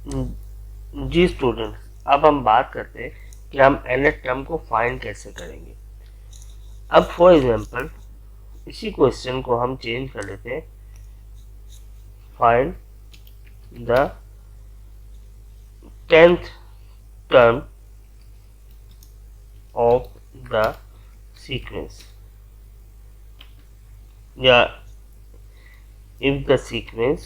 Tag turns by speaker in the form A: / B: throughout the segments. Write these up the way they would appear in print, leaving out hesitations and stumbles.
A: जी students, अब हम बात करते हैं कि हम nth टर्म को फाइंड कैसे करेंगे। अब फॉर एग्जांपल इसी क्वेश्चन को हम चेंज कर लेते हैं, find the 10th term of the sequence, या if the sequence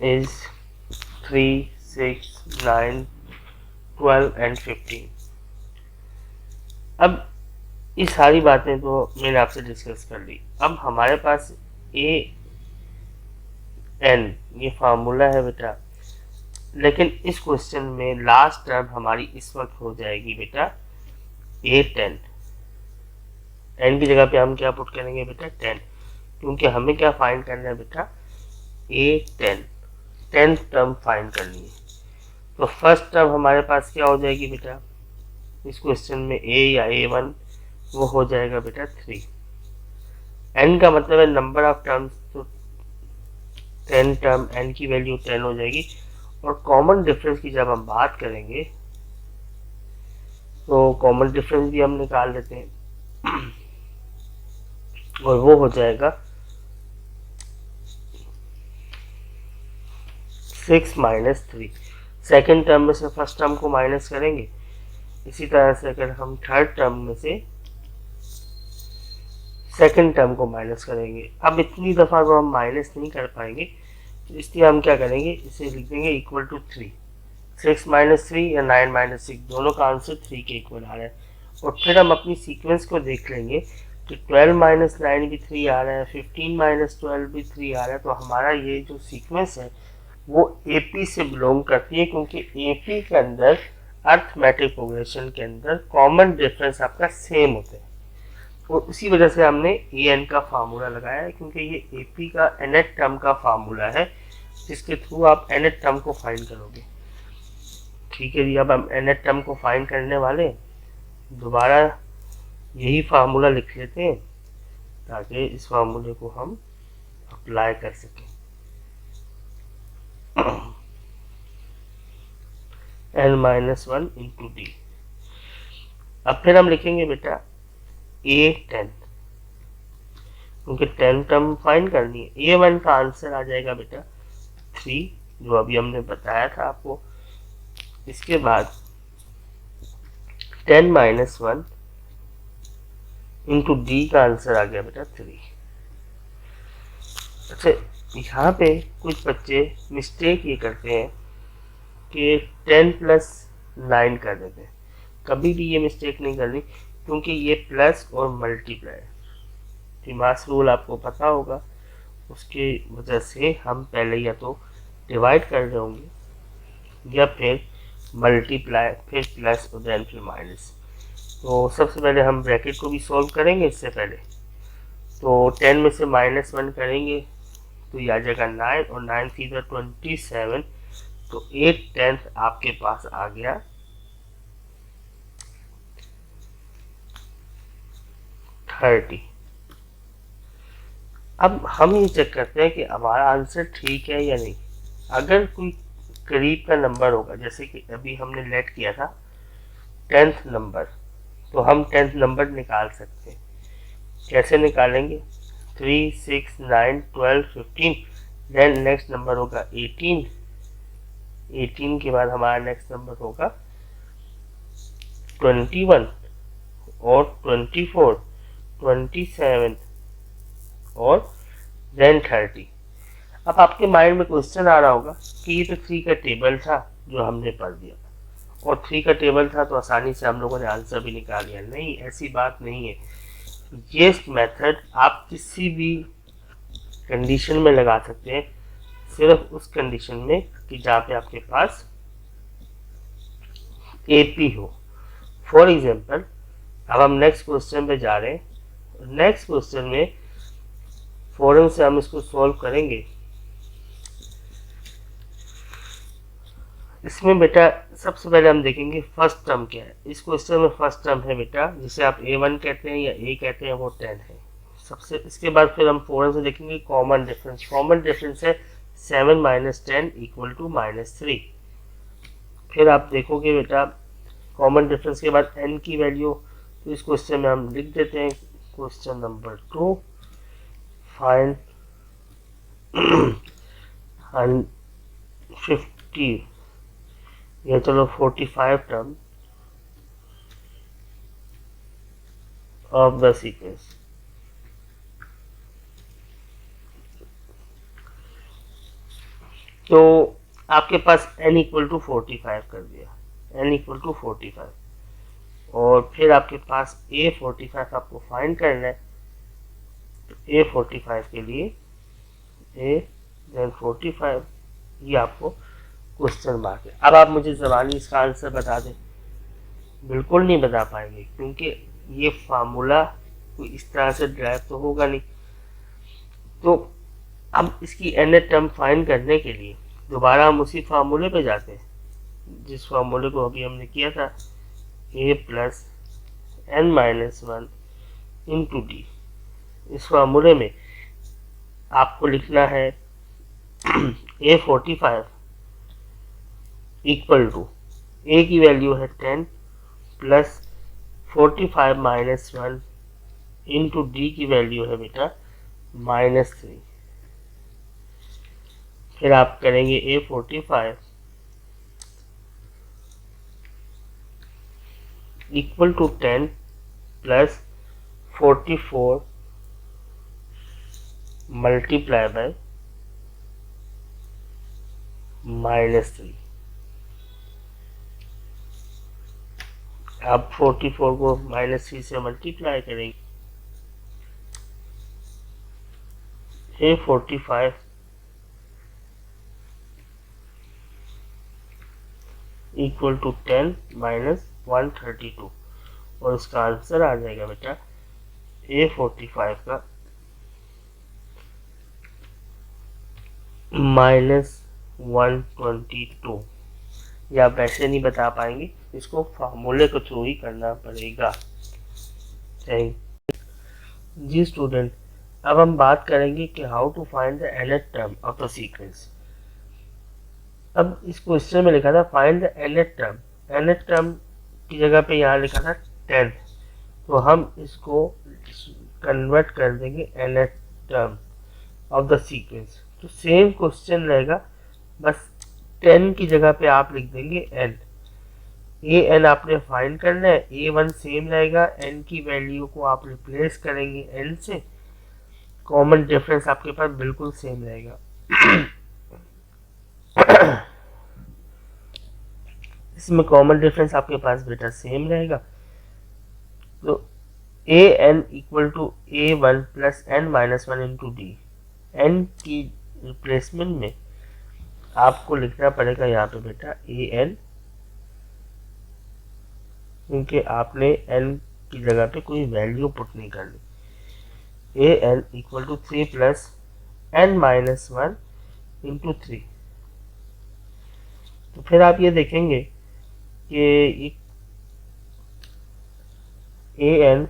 A: is 3, 6, 9, 12 and 15। अब ये सारी बातें तो मैंने आपसे डिस्कस कर ली। अब हमारे पास ए एन ये फार्मूला है बेटा, लेकिन इस क्वेश्चन में लास्ट टर्म हमारी इस वक्त हो जाएगी बेटा A10। एन की जगह पे हम क्या पुट करेंगे बेटा 10, क्योंकि हमें क्या फाइंड करना है बेटा A10, 10th टर्म फाइंड करनी है। तो फर्स्ट टर्म हमारे पास क्या हो जाएगी बेटा इस क्वेश्चन में A या A1, वो हो जाएगा बेटा 3। एन का मतलब है नंबर ऑफ टर्म्स, तो 10 टर्म एन की वैल्यू 10 हो जाएगी। और कॉमन डिफरेंस की जब हम बात करेंगे तो कॉमन डिफरेंस भी हम निकाल लेते हैं और वो हो जाएगा 6 माइनस 3। सेकेंड टर्म में से फर्स्ट टर्म को माइनस करेंगे, इसी तरह से अगर हम थर्ड टर्म में से सेकेंड टर्म को माइनस करेंगे। अब इतनी दफ़ा तो हम माइनस नहीं कर पाएंगे, तो इसलिए हम क्या करेंगे, इसे लिख देंगे इक्वल टू 3। 6 माइनस 3 या 9 माइनस 6, दोनों का आंसर 3 के इक्वल आ रहा है। और फिर हम अपनी सीक्वेंस को देख लेंगे कि 12 माइनस 9 भी 3 आ रहा है, 15 माइनस 12 भी 3 आ रहा है। तो हमारा ये जो सीक्वेंस है वो एपी से बिलोंग करती है, क्योंकि एपी के अंदर अर्थमेटिक प्रोग्रेशन के अंदर कॉमन डिफरेंस आपका सेम होते हैं। और उसी वजह से हमने ए एन का फार्मूला लगाया है, क्योंकि ये एपी का nth टर्म का फार्मूला है, जिसके थ्रू आप nth टर्म को फाइंड करोगे। ठीक है जी, अब हम nth टर्म को फाइंड करने वाले दोबारा यही फार्मूला लिख लेते हैं ताकि इस फार्मूले को हम अप्लाई कर सकें। n minus 1 into D. अब फिर हम लिखेंगे बेटा A10, क्योंकि 10 टर्म फाइंड करनी है। A1 का आंसर आ जाएगा बेटा 3, जो अभी हमने बताया था आपको। इसके बाद 10 माइनस 1 इंटू डी का आंसर आ गया बेटा 3। अच्छा, यहाँ पे कुछ बच्चे मिस्टेक ये करते हैं कि 10 प्लस 9 कर देते हैं। कभी भी ये मिस्टेक नहीं करनी, क्योंकि ये प्लस और मल्टीप्लाई टिमास रूल आपको पता होगा, उसकी वजह से हम पहले या तो डिवाइड कर रहे होंगे या फिर मल्टीप्लाई, फिर प्लस और देन फिर माइनस। तो सबसे पहले हम ब्रैकेट को भी सॉल्व करेंगे। इससे पहले तो 10 में से माइनस 1 करेंगे तो ये आ जाएगा 9, और 9 सीधा 27, तो 8/10 आपके पास आ गया 30। अब हम ये चेक करते हैं कि हमारा आंसर ठीक है या नहीं। अगर कोई करीब का नंबर होगा, जैसे कि अभी हमने लेट किया था 10th नंबर, तो हम 10th नंबर निकाल सकते हैं। कैसे निकालेंगे, 3, 6, 9, 12, 15, देन नेक्स्ट नंबर होगा 18। 18 के बाद हमारा नेक्स्ट नंबर होगा 21 और 24, 27 और देन 30। अब आपके माइंड में क्वेश्चन आ रहा होगा कि ये तो 3 का टेबल था जो हमने पढ़ दिया, और 3 का टेबल था तो आसानी से हम लोगों ने आंसर भी निकाल लिया। नहीं, ऐसी बात नहीं है। ये मेथड आप किसी भी कंडीशन में लगा सकते हैं, सिर्फ उस कंडीशन में कि जहाँ पे आपके पास एपी हो। फॉर एग्जाम्पल, अब हम नेक्स्ट क्वेश्चन पे जा रहे हैं। नेक्स्ट क्वेश्चन में फौरन से हम इसको सॉल्व करेंगे। इसमें बेटा सबसे पहले हम देखेंगे फर्स्ट टर्म क्या है। इस क्वेश्चन में फर्स्ट टर्म है बेटा, जिसे आप A1 कहते हैं या A कहते हैं, वो 10 है। सबसे इसके बाद फिर हम फोरन से देखेंगे कॉमन डिफरेंस। कॉमन डिफरेंस है 7 माइनस 10 इक्वल टू -3। फिर आप देखोगे बेटा कॉमन डिफरेंस के बाद n की वैल्यू, तो इस क्वेश्चन में हम लिख देते हैं क्वेश्चन नंबर 2, फाइंड 50 या चलो 45 टर्म ऑफ द सीक्वेंस। तो आपके पास n इक्वल टू 45 कर दिया, n इक्वल टू 45, और फिर आपके पास A45 आपको फाइंड करना है। तो A45 के लिए A then 45 ये आपको क्वेश्चन मार्क है। अब आप मुझे ज़बानी इसका आंसर बता दें, बिल्कुल नहीं बता पाएंगे क्योंकि ये फार्मूला कोई इस तरह से ड्राइव तो होगा नहीं। तो अब इसकी nth टर्म फाइंड करने के लिए दोबारा हम उसी फार्मूले पे जाते हैं जिस फार्मूले को अभी हमने किया था, a plus n minus 1 into d. इस फार्मूले में आपको लिखना है A45 इक्वल टू a की वैल्यू है 10 प्लस 45 माइनस 1 इंटू डी की वैल्यू है बेटा -3। फिर आप करेंगे A45 equal to 10 plus 44 multiply by -3। आप 44 को -3 से मल्टीप्लाई करेंगे, A45 इक्वल टू 10 माइनस 132, और इसका आंसर आ जाएगा बेटा A45 का -122। या आप वैसे नहीं बता पाएंगे, इसको फार्मूले के थ्रू ही करना पड़ेगा। जी स्टूडेंट, अब हम बात करेंगे कि how to find the nth term of the sequence. अब इस क्वेश्चन में लिखा था find the nth term, nth term की जगह पे यहाँ लिखा था 10, तो हम इसको कन्वर्ट कर देंगे nth term of the sequence. तो सेम क्वेश्चन रहेगा, बस 10 की जगह पे आप लिख देंगे n। n आपने फाइंड करना है, a1 सेम रहेगा, n की वैल्यू को आप रिप्लेस करेंगे n से, कॉमन डिफरेंस आपके पास बिल्कुल सेम रहेगा। इसमें कॉमन डिफरेंस आपके पास बेटा सेम रहेगा। तो an equal to a1 plus n minus 1 into d. n की रिप्लेसमेंट में आपको लिखना पड़ेगा यहाँ पे बेटा an, क्योंकि आपने n की जगह पे कोई वैल्यू पुट नहीं करनी। an equal to 3 plus n minus 1 into 3। तो फिर आप ये देखेंगे कि an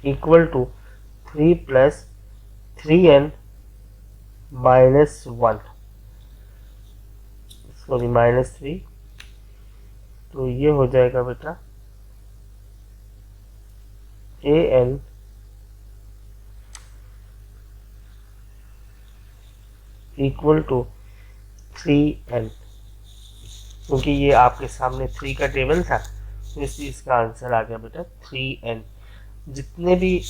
A: equal to 3 plus 3n minus 1, sorry -3, तो ये हो जाएगा बेटा an इक्वल टू 3n, क्योंकि ये आपके सामने 3 का टेबल था, तो इस चीज़ का आंसर आ गया बेटा 3n। जितने भी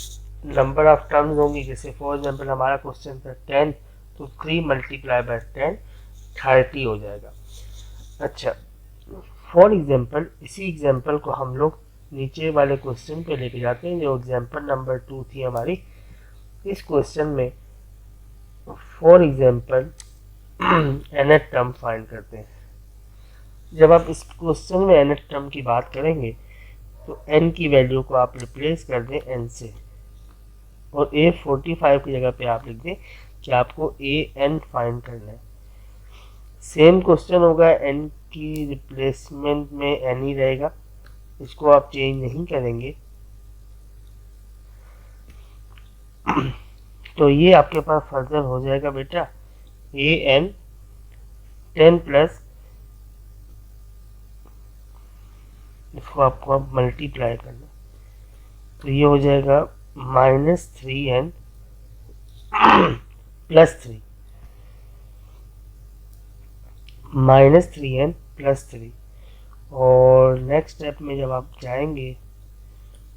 A: नंबर ऑफ टर्म्स होंगी, जैसे फॉर एग्जाम्पल हमारा क्वेश्चन था 10, तो 3 मल्टीप्लाई बाय 10 30 हो जाएगा। अच्छा, फॉर एग्जाम्पल इसी एग्जाम्पल को हम लोग नीचे वाले क्वेश्चन पे लेके जाते हैं, जो एग्जाम्पल नंबर 2 थी हमारी। इस क्वेश्चन में for example nth term find करते हैं। जब आप इस क्वेश्चन में nth टर्म की बात करेंगे तो n की वैल्यू को आप रिप्लेस कर दें n से, और A45 की जगह पे आप लिख दें कि आपको an फाइंड करना है। सेम क्वेश्चन होगा, n की रिप्लेसमेंट में n ही रहेगा, इसको आप चेंज नहीं करेंगे। तो ये आपके पास फर्दर हो जाएगा बेटा an 10 प्लस, इसको आपको अब मल्टीप्लाई करना, तो ये हो जाएगा -3n प्लस 3, -3n प्लस 3। और नेक्स्ट स्टेप में जब आप जाएंगे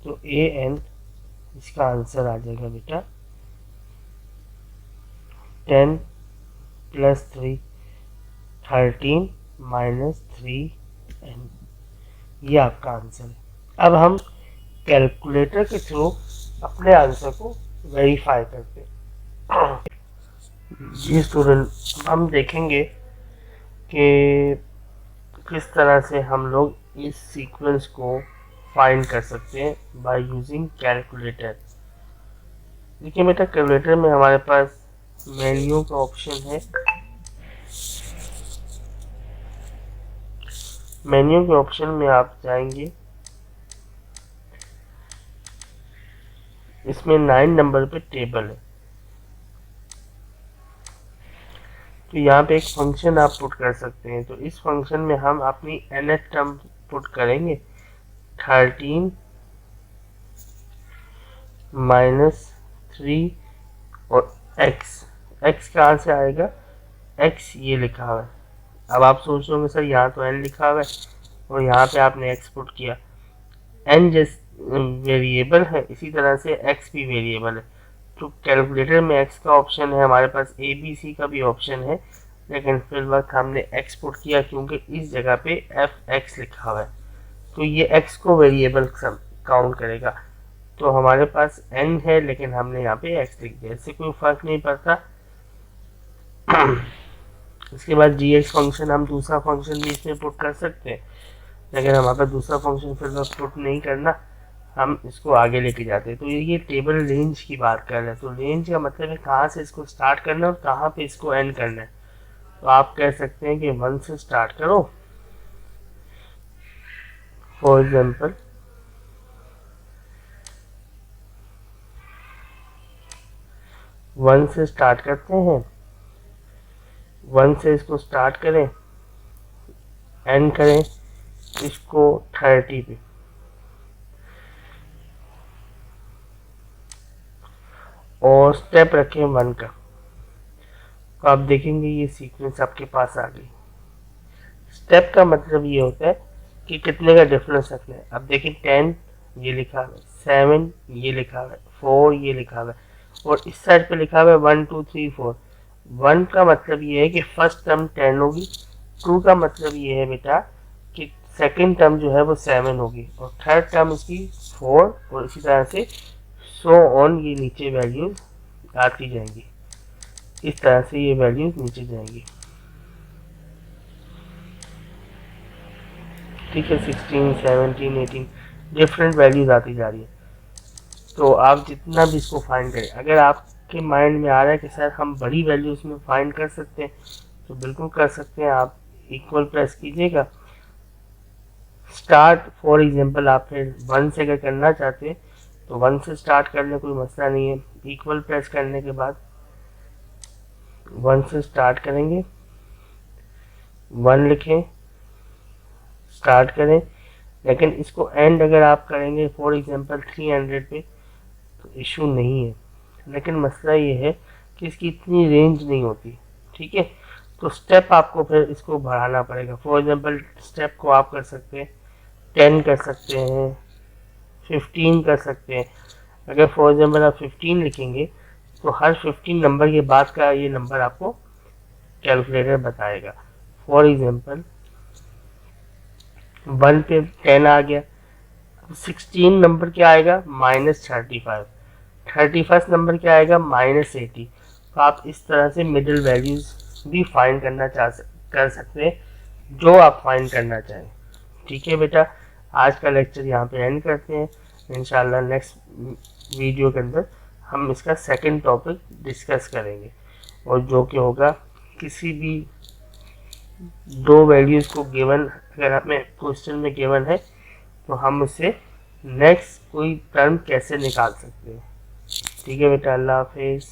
A: तो an इसका आंसर आ जाएगा बेटा 10 प्लस 3 13 -3n, ये आपका आंसर है। अब हम कैलकुलेटर के थ्रू अपने आंसर को वेरीफाई करते हैं। जी स्टूडेंट, हम देखेंगे कि किस तरह से हम लोग इस सीक्वेंस को फाइंड कर सकते हैं बाय यूजिंग कैलकुलेटर। देखिए बेटा, कैलकुलेटर में हमारे पास मेन्यू का ऑप्शन है। मेन्यू के ऑप्शन में आप जाएंगे, इसमें 9 नंबर पे टेबल है, तो यहाँ पे एक फंक्शन आप पुट कर सकते हैं। तो इस फंक्शन में हम अपनी nth टर्म पुट करेंगे 13 -3 और x कहाँ से आएगा, x ये लिखा हुआ है। अब आप सोच रहे होंगे सर यहाँ तो n लिखा हुआ है और यहाँ पे आपने x पुट किया। n जिस वेरिएबल है इसी तरह से x भी वेरिएबल है। तो कैलकुलेटर में x का ऑप्शन है, हमारे पास a b c का भी ऑप्शन है, लेकिन फिर वक्त हमने x पुट किया क्योंकि इस जगह पे fx लिखा हुआ है, तो ये x को वेरिएबल काउंट करेगा। तो हमारे पास n है लेकिन हमने यहाँ पे x लिख दिया, इससे कोई फर्क नहीं पड़ता। इसके बाद gx फंक्शन, हम दूसरा फंक्शन भी इसमें पुट कर सकते हैं, लेकिन हमारे पास दूसरा फंक्शन फिर वक्त पुट नहीं करना, हम इसको आगे लेके जाते हैं। तो ये टेबल रेंज की बात कर रहे हैं। तो रेंज का मतलब है कहाँ से इसको स्टार्ट करना है और कहाँ पे इसको एंड करना है। तो आप कह सकते हैं कि 1 से स्टार्ट करो, फॉर एग्जाम्पल 1 से स्टार्ट करते हैं, 1 से इसको स्टार्ट करें, एंड करें इसको 30 पे, और स्टेप रखें 1 का। तो आप देखेंगे ये सीक्वेंस आपके पास आ गई। स्टेप का मतलब ये होता है कि कितने का डिफरेंस रखना है। अब देखिए 10 ये लिखा हुआ है, 7 ये लिखा हुआ है, 4 ये लिखा हुआ है, और इस साइड पे लिखा हुआ है 1 2 3 4। 1 का मतलब ये है कि फर्स्ट टर्म 10 होगी, 2 का मतलब ये है बेटा कि सेकंड टर्म जो है वो 7 होगी, और थर्ड टर्म इसकी 4, और इसी तरह से सो ऑन, ये नीचे वैल्यूज आती जाएंगी। इस तरह से ये वैल्यूज नीचे जाएंगी। ठीक है, 16 17 18 डिफरेंट वैल्यूज आती जा रही है। तो आप जितना भी इसको फाइंड करें, अगर आपके माइंड में आ रहा है कि सर हम बड़ी वैल्यूज में फाइंड कर सकते हैं, तो बिल्कुल कर सकते हैं। आप इक्वल प्रेस कीजिएगा, स्टार्ट फॉर एग्जांपल आप फिर 1 से अगर करना चाहते हैं तो 1 से स्टार्ट करने कोई मसला नहीं है। इक्वल प्रेस करने के बाद 1 से स्टार्ट करेंगे, 1 लिखें, स्टार्ट करें, लेकिन इसको एंड अगर आप करेंगे फॉर एग्जांपल 300 पे तो इशू नहीं है, लेकिन मसला ये है कि इसकी इतनी रेंज नहीं होती। ठीक है, तो स्टेप आपको फिर इसको बढ़ाना पड़ेगा। फॉर एग्जांपल स्टेप को आप कर सकते हैं 10 कर सकते हैं, 15 कर सकते हैं। अगर फॉर एग्जांपल आप 15 लिखेंगे तो हर 15 नंबर के बाद का ये नंबर आपको कैलकुलेटर बताएगा। फॉर एग्जांपल 1 पे 10 आ गया, 16 नंबर क्या आएगा -35, 31st नंबर क्या आएगा -80। तो आप इस तरह से मिडिल वैल्यूज भी फाइंड करना कर सकते हैं जो आप फाइंड करना चाहें। ठीक है बेटा, आज का लेक्चर यहाँ पे एंड करते हैं। इंशाल्लाह नेक्स्ट वीडियो के अंदर हम इसका सेकंड टॉपिक डिस्कस करेंगे, और जो कि होगा किसी भी दो वैल्यूज़ को गिवन, अगर हमें क्वेश्चन में गिवन है तो हम उससे नेक्स्ट कोई टर्म कैसे निकाल सकते हैं। ठीक है बेटा, अल्लाह हाफिज़।